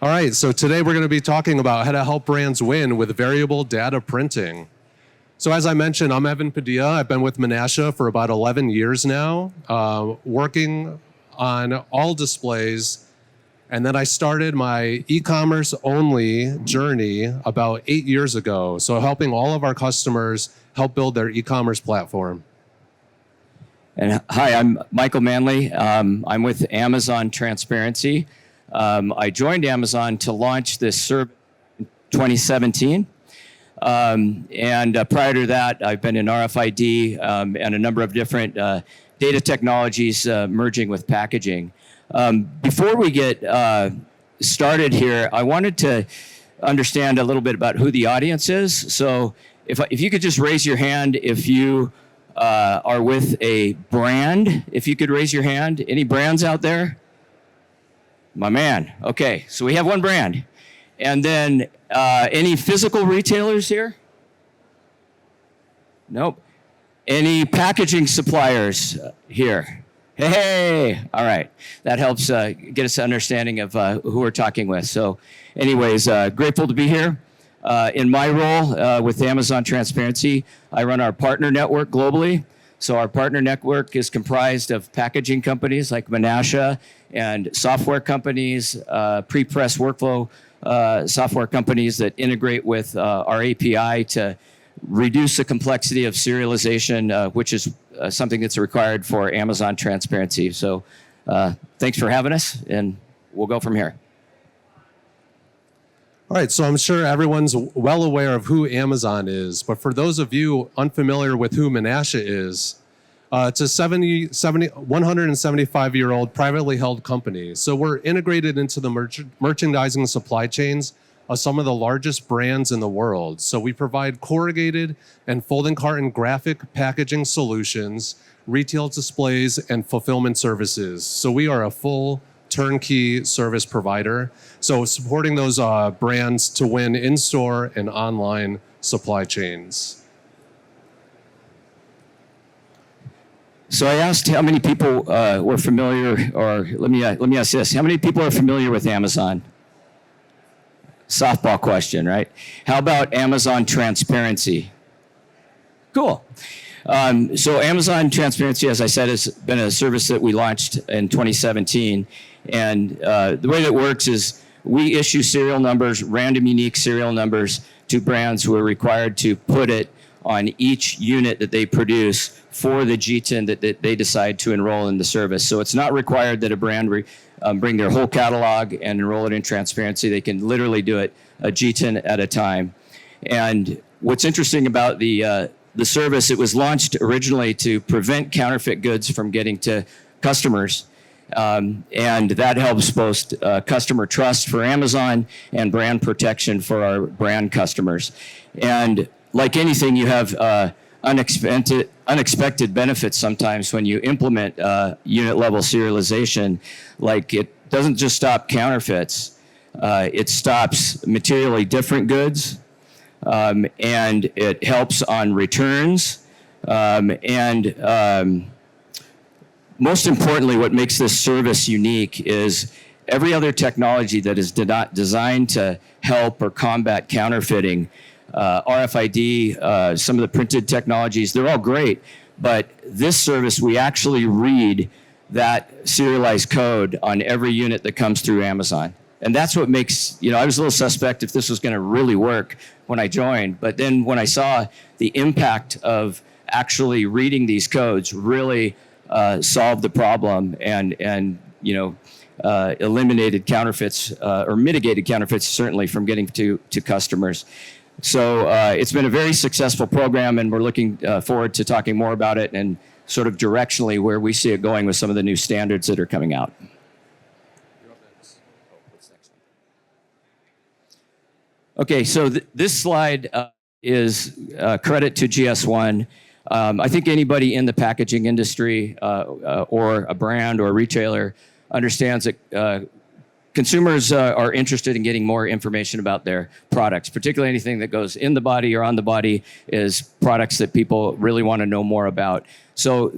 All right, so today we're going to be talking about how to help brands win with variable data printing. So as I mentioned, I'm Evan Padilla. I've been with Menasha for about 11 years now, working on all displays. And then I started my e-commerce only journey about 8 years ago. So helping all of our customers help build their e-commerce platform. And hi, I'm Michael Manley. I'm with Amazon Transparency. I joined Amazon to launch this service in 2017. Prior to that, I've been in RFID and a number of different data technologies merging with packaging. Before we get started here, I wanted to understand a little bit about who the audience is. So if you could just raise your hand if you are with a brand. If you could raise your hand. Any brands out there? My man. Okay, so we have one brand. And then any physical retailers here? Nope. Any packaging suppliers here? Hey, all right. That helps get us an understanding of who we're talking with. So anyways, grateful to be here. In my role with Amazon Transparency, I run our partner network globally. So our partner network is comprised of packaging companies like Menasha and software companies, pre-press workflow software companies that integrate with our API to reduce the complexity of serialization, which is something that's required for Amazon Transparency. So thanks for having us, and we'll go from here. All right, so I'm sure everyone's well aware of who Amazon is, but for those of you unfamiliar with who Menasha is, it's a 175-year-old privately held company. So we're integrated into the merchandising supply chains of some of the largest brands in the world. So we provide corrugated and folding carton graphic packaging solutions, retail displays, and fulfillment services. So we are a full turnkey service provider. So supporting those brands to win in-store and online supply chains. So I asked how many people were familiar, or let me ask this: how many people are familiar with Amazon? Softball question, right? How about Amazon Transparency? Cool. So Amazon Transparency, as I said, has been a service that we launched in 2017. And the way that it works is we issue serial numbers, random unique serial numbers to brands who are required to put it on each unit that they produce for the GTIN that they decide to enroll in the service. So it's not required that a brand bring their whole catalog and enroll it in Transparency. They can literally do it a GTIN at a time. And what's interesting about the service, it was launched originally to prevent counterfeit goods from getting to customers. And that helps both customer trust for Amazon and brand protection for our brand customers. And like anything, you have unexpected benefits sometimes when you implement unit level serialization. Like, it doesn't just stop counterfeits, it stops materially different goods, and it helps on returns, most importantly, what makes this service unique is every other technology that is designed to help or combat counterfeiting, RFID, some of the printed technologies, they're all great. But this service, we actually read that serialized code on every unit that comes through Amazon. And that's what makes, I was a little suspect if this was going to really work when I joined. But then when I saw the impact of actually reading these codes really solved the problem and eliminated counterfeits or mitigated counterfeits, certainly, from getting to customers. So it's been a very successful program, and we're looking forward to talking more about it and sort of directionally where we see it going with some of the new standards that are coming out. Okay, so this slide is credit to GS1. I think anybody in the packaging industry or a brand or a retailer understands that consumers are interested in getting more information about their products, particularly anything that goes in the body or on the body is products that people really want to know more about. So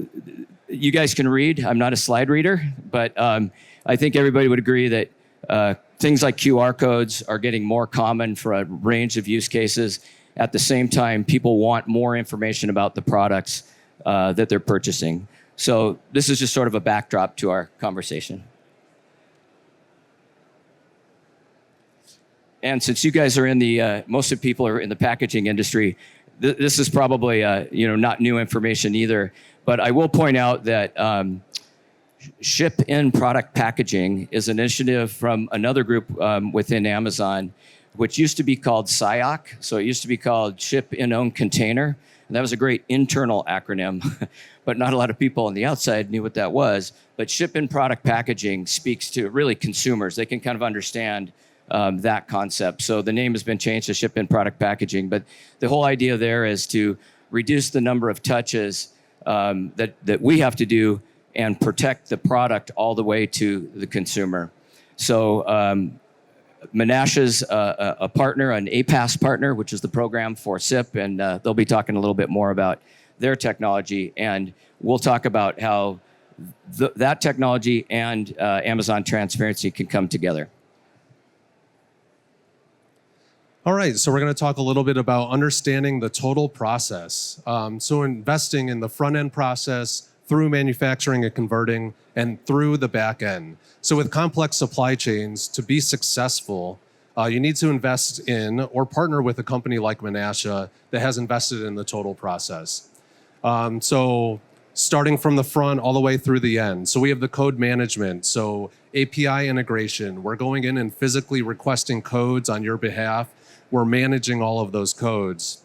you guys can read. I'm not a slide reader, but I think everybody would agree that things like QR codes are getting more common for a range of use cases. At the same time, people want more information about the products that they're purchasing. So this is just sort of a backdrop to our conversation. And since you guys are in the, most of the people are in the packaging industry, this is probably, not new information either. But I will point out that Ship-in Product Packaging is an initiative from another group within Amazon, which used to be called SIOC. So it used to be called Ship-in Own Container. And that was a great internal acronym, but not a lot of people on the outside knew what that was. But Ship-in Product Packaging speaks to really consumers. They can kind of understand that concept. So the name has been changed to Ship-in Product Packaging. But the whole idea there is to reduce the number of touches that we have to do and protect the product all the way to the consumer. So Menasha's a partner, an APAS partner, which is the program for SIP, and they'll be talking a little bit more about their technology. And we'll talk about how that technology and Amazon Transparency can come together. All right, so we're going to talk a little bit about understanding the total process. So investing in the front-end process through manufacturing and converting and through the back end. So with complex supply chains, to be successful, you need to invest in or partner with a company like Menasha that has invested in the total process. So starting from the front all the way through the end. So we have the code management, so API integration. We're going in and physically requesting codes on your behalf. We're managing all of those codes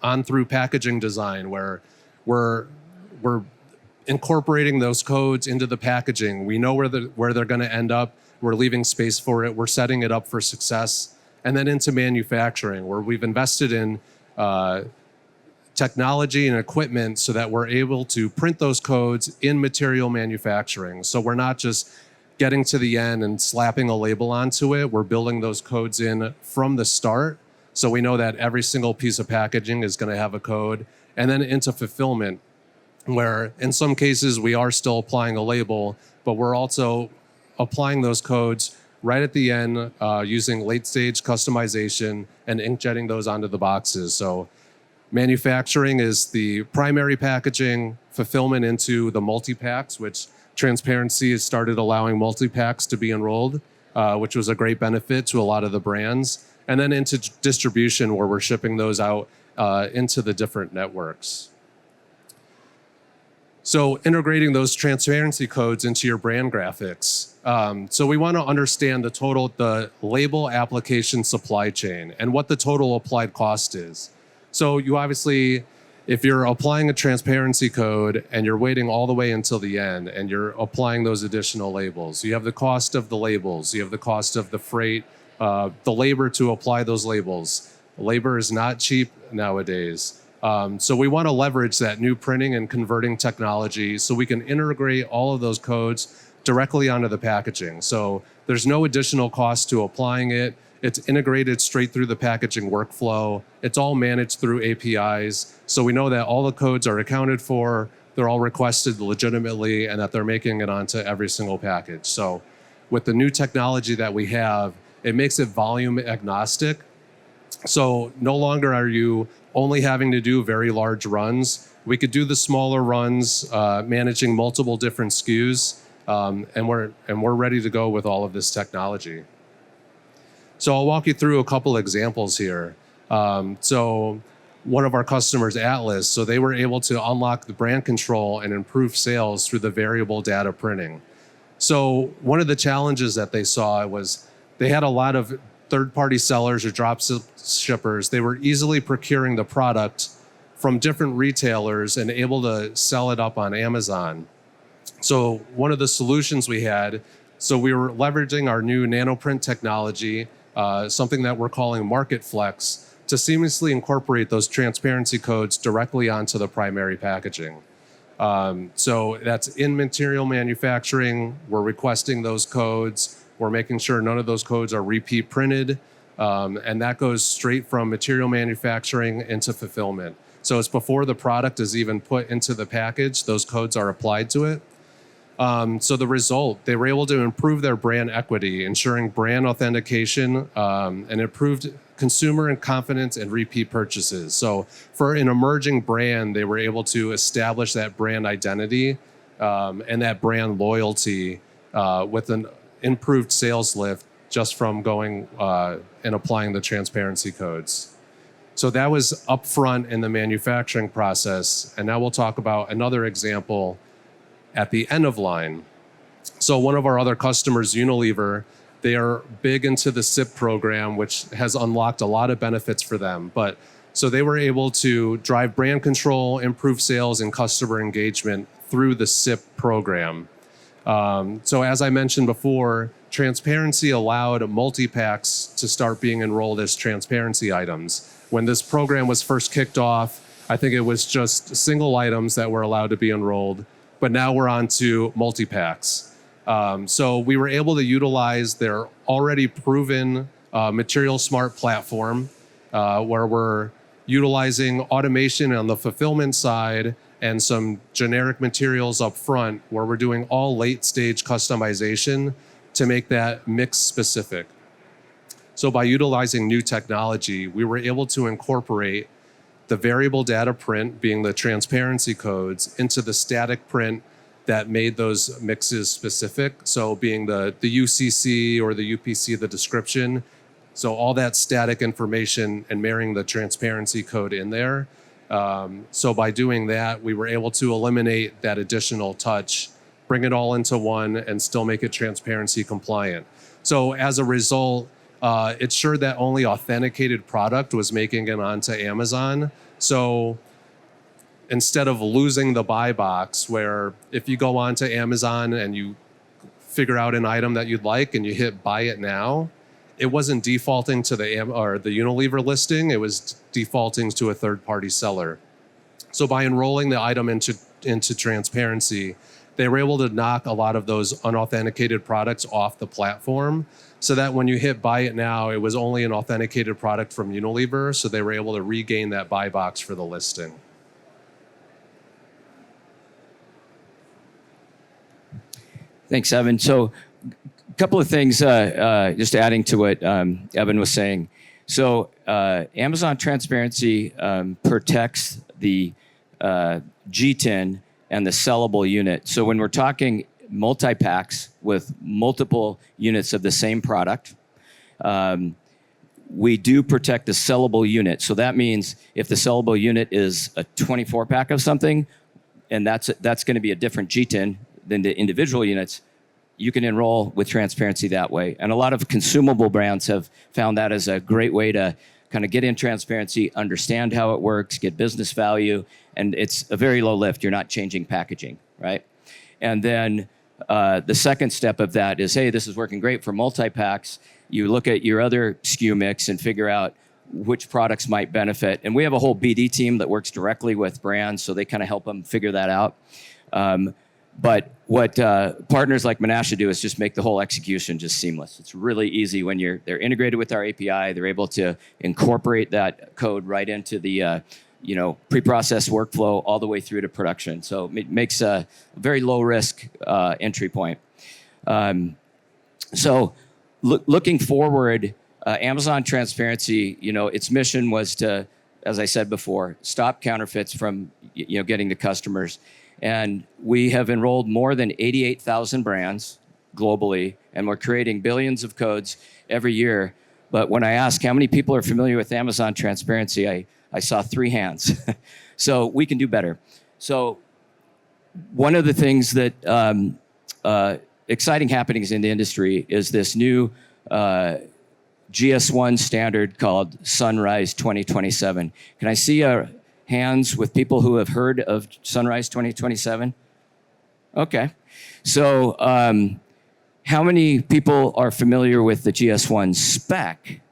on through packaging design, where we're incorporating those codes into the packaging. We know where they're going to end up. We're leaving space for it. We're setting it up for success. And then into manufacturing, where we've invested in technology and equipment so that we're able to print those codes in material manufacturing. So we're not just getting to the end and slapping a label onto it. We're building those codes in from the start. So we know that every single piece of packaging is going to have a code. And then into fulfillment, where in some cases we are still applying a label, but we're also applying those codes right at the end using late stage customization and inkjetting those onto the boxes. So manufacturing is the primary packaging, fulfillment into the multi-packs, which Transparency has started allowing multi-packs to be enrolled, which was a great benefit to a lot of the brands. And then into distribution, where we're shipping those out into the different networks. So integrating those transparency codes into your brand graphics. So we want to understand the label application supply chain and what the total applied cost is. So you obviously, if you're applying a transparency code and you're waiting all the way until the end and you're applying those additional labels, you have the cost of the labels, you have the cost of the freight, the labor to apply those labels. Labor is not cheap nowadays. So we want to leverage that new printing and converting technology so we can integrate all of those codes directly onto the packaging. So there's no additional cost to applying it. It's integrated straight through the packaging workflow. It's all managed through APIs. So we know that all the codes are accounted for, they're all requested legitimately, and that they're making it onto every single package. So with the new technology that we have, it makes it volume agnostic. So no longer are you only having to do very large runs. We could do the smaller runs, managing multiple different SKUs, and we're ready to go with all of this technology. So I'll walk you through a couple examples here. So one of our customers, Atlas, so they were able to unlock the brand control and improve sales through the variable data printing. So one of the challenges that they saw was they had a lot of third-party sellers or drop shippers. They were easily procuring the product from different retailers and able to sell it up on Amazon. So one of the solutions we had, so we were leveraging our new nanoprint technology, something that we're calling MarketFlex, to seamlessly incorporate those transparency codes directly onto the primary packaging. So that's in material manufacturing. We're requesting those codes. We're making sure none of those codes are repeat printed. And that goes straight from material manufacturing into fulfillment. So it's before the product is even put into the package, those codes are applied to it. So the result, they were able to improve their brand equity, ensuring brand authentication, and improved consumer and confidence and repeat purchases. So for an emerging brand, they were able to establish that brand identity and that brand loyalty with an improved sales lift just from going and applying the transparency codes. So that was upfront in the manufacturing process. And now we'll talk about another example at the end of line. So one of our other customers, Unilever, they are big into the SIP program, which has unlocked a lot of benefits for them. But so they were able to drive brand control, improve sales, and customer engagement through the SIP program. So as I mentioned before, transparency allowed multi-packs to start being enrolled as transparency items. When this program was first kicked off, I think it was just single items that were allowed to be enrolled, but now we're on to multi-packs. So we were able to utilize their already proven Material Smart platform, where we're utilizing automation on the fulfillment side and some generic materials up front, where we're doing all late stage customization to make that mix specific. So by utilizing new technology, we were able to incorporate the variable data print, being the transparency codes, into the static print that made those mixes specific. So being the UCC or the UPC, the description. So all that static information and marrying the transparency code in there. So by doing that, we were able to eliminate that additional touch, bring it all into one, and still make it transparency compliant. So as a result, it ensured that only authenticated product was making it onto Amazon. So instead of losing the buy box, where if you go onto Amazon and you figure out an item that you'd like and you hit buy it now, it wasn't defaulting to the Unilever listing, it was defaulting to a third-party seller. So by enrolling the item into transparency, they were able to knock a lot of those unauthenticated products off the platform, so that when you hit buy it now, it was only an authenticated product from Unilever, so they were able to regain that buy box for the listing. Thanks, Evan. So a couple of things, just adding to what Evan was saying. So Amazon Transparency protects the GTIN and the sellable unit. So when we're talking multi-packs with multiple units of the same product, we do protect the sellable unit. So that means if the sellable unit is a 24-pack of something, and that's going to be a different GTIN than the individual units, you can enroll with transparency that way. And a lot of consumable brands have found that as a great way to kind of get in transparency, understand how it works, get business value, and it's a very low lift. You're not changing packaging, right? And then the second step of that is, hey, this is working great for multi-packs. You look at your other SKU mix and figure out which products might benefit. And we have a whole BD team that works directly with brands, so they kind of help them figure that out. But what partners like Menasha do is just make the whole execution just seamless. It's really easy when they're integrated with our API. They're able to incorporate that code right into the pre-processed workflow all the way through to production. So it makes a very low risk entry point. So looking forward, Amazon Transparency, its mission was to, as I said before, stop counterfeits from getting to customers. And we have enrolled more than 88,000 brands globally, and we're creating billions of codes every year. But when I ask how many people are familiar with Amazon Transparency, I saw 3 hands. So we can do better. So one of the things that exciting happenings in the industry is this new GS1 standard called Sunrise 2027. Can I see hands with people who have heard of Sunrise 2027? Okay. So how many people are familiar with the GS1 spec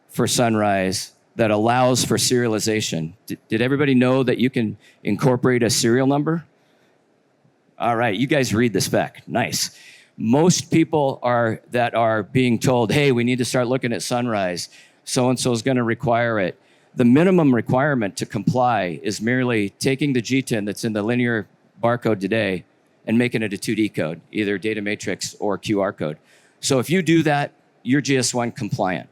for Sunrise that allows for serialization? Did everybody know that you can incorporate a serial number? All right, you guys read the spec. Nice. Most people that are being told, hey, we need to start looking at Sunrise. So-and-so is going to require it. The minimum requirement to comply is merely taking the GTIN that's in the linear barcode today and making it a 2D code, either data matrix or QR code. So if you do that, you're GS1 compliant.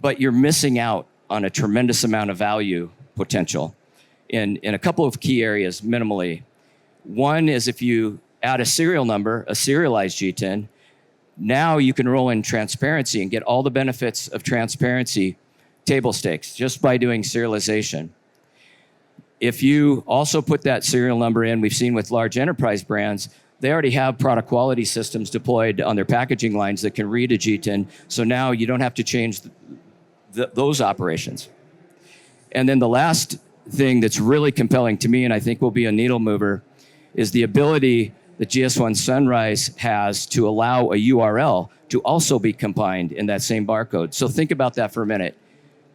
But you're missing out on a tremendous amount of value potential in a couple of key areas minimally. One is if you add a serial number, a serialized G10, now you can roll in transparency and get all the benefits of transparency table stakes just by doing serialization. If you also put that serial number in, we've seen with large enterprise brands, they already have product quality systems deployed on their packaging lines that can read a G10. So now you don't have to change those operations. And then the last thing that's really compelling to me, and I think will be a needle mover, is the ability that GS1 Sunrise has to allow a URL to also be combined in that same barcode. So think about that for a minute.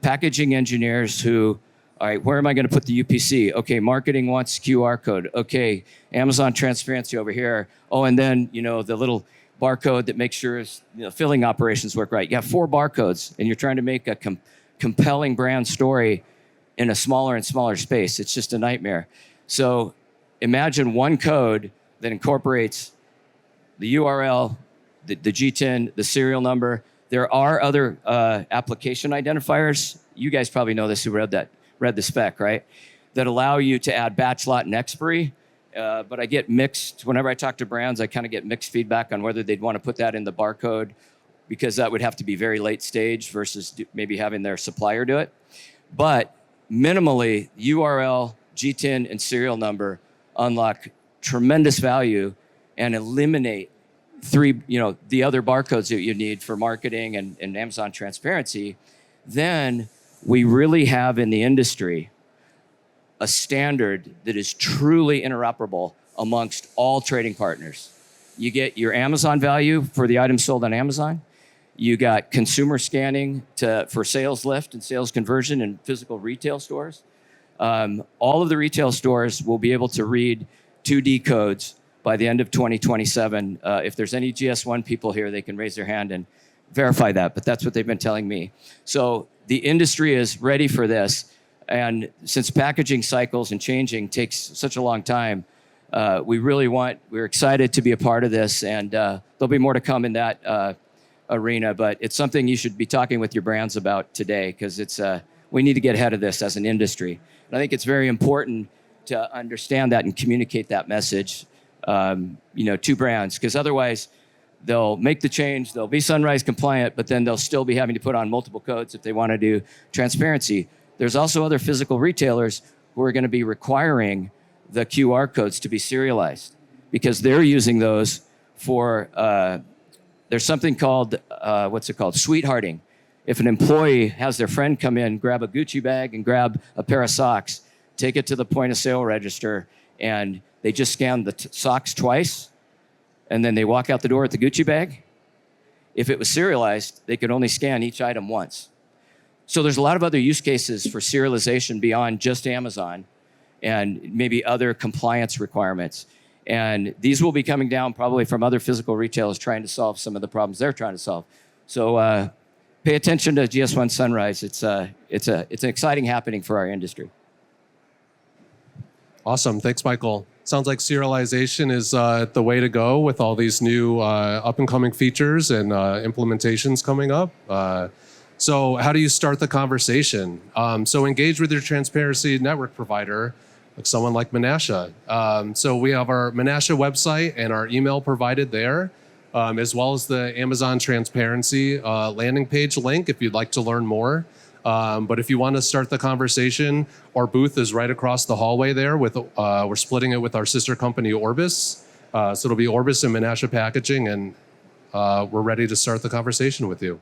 Packaging engineers who, all right, where am I going to put the UPC? Okay, marketing wants QR code. Okay, Amazon transparency over here. Oh, and then, the little barcode that makes sure filling operations work right. You have 4 barcodes, and you're trying to make a compelling brand story in a smaller and smaller space. It's just a nightmare. So imagine one code that incorporates the URL, the G10, the serial number. There are other application identifiers. You guys probably know this who read the spec, right? That allow you to add batch, lot, and expiry. But I get mixed, whenever I talk to brands, I kind of get mixed feedback on whether they'd want to put that in the barcode, because that would have to be very late stage versus maybe having their supplier do it. But minimally, URL, G10, and serial number unlock tremendous value and eliminate the other barcodes that you need for marketing and Amazon transparency. Then we really have in the industry a standard that is truly interoperable amongst all trading partners. You get your Amazon value for the items sold on Amazon. You got consumer scanning for sales lift and sales conversion in physical retail stores. All of the retail stores will be able to read 2D codes by the end of 2027. If there's any GS1 people here, they can raise their hand and verify that, but that's what they've been telling me. So the industry is ready for this. And since packaging cycles and changing takes such a long time, we're excited to be a part of this, and there'll be more to come in that arena, but it's something you should be talking with your brands about today, because we need to get ahead of this as an industry. And I think it's very important to understand that and communicate that message, to brands, because otherwise they'll make the change, they'll be Sunrise compliant, but then they'll still be having to put on multiple codes if they want to do transparency. There's also other physical retailers who are going to be requiring the QR codes to be serialized, because they're using those for, there's something called, sweethearting. If an employee has their friend come in, grab a Gucci bag and grab a pair of socks, take it to the point of sale register, and they just scan the socks twice, and then they walk out the door with the Gucci bag. If it was serialized, they could only scan each item once. So there's a lot of other use cases for serialization beyond just Amazon and maybe other compliance requirements. And these will be coming down probably from other physical retailers trying to solve some of the problems they're trying to solve. So pay attention to GS1 Sunrise. It's an exciting happening for our industry. Awesome. Thanks, Michael. Sounds like serialization is the way to go with all these new up-and-coming features and implementations coming up. So how do you start the conversation? So engage with your transparency network provider, like someone like Menasha. So we have our Menasha website and our email provided there, as well as the Amazon transparency landing page link if you'd like to learn more. But if you want to start the conversation, our booth is right across the hallway there. We're splitting it with our sister company, Orbis. So it'll be Orbis and Menasha Packaging, and we're ready to start the conversation with you.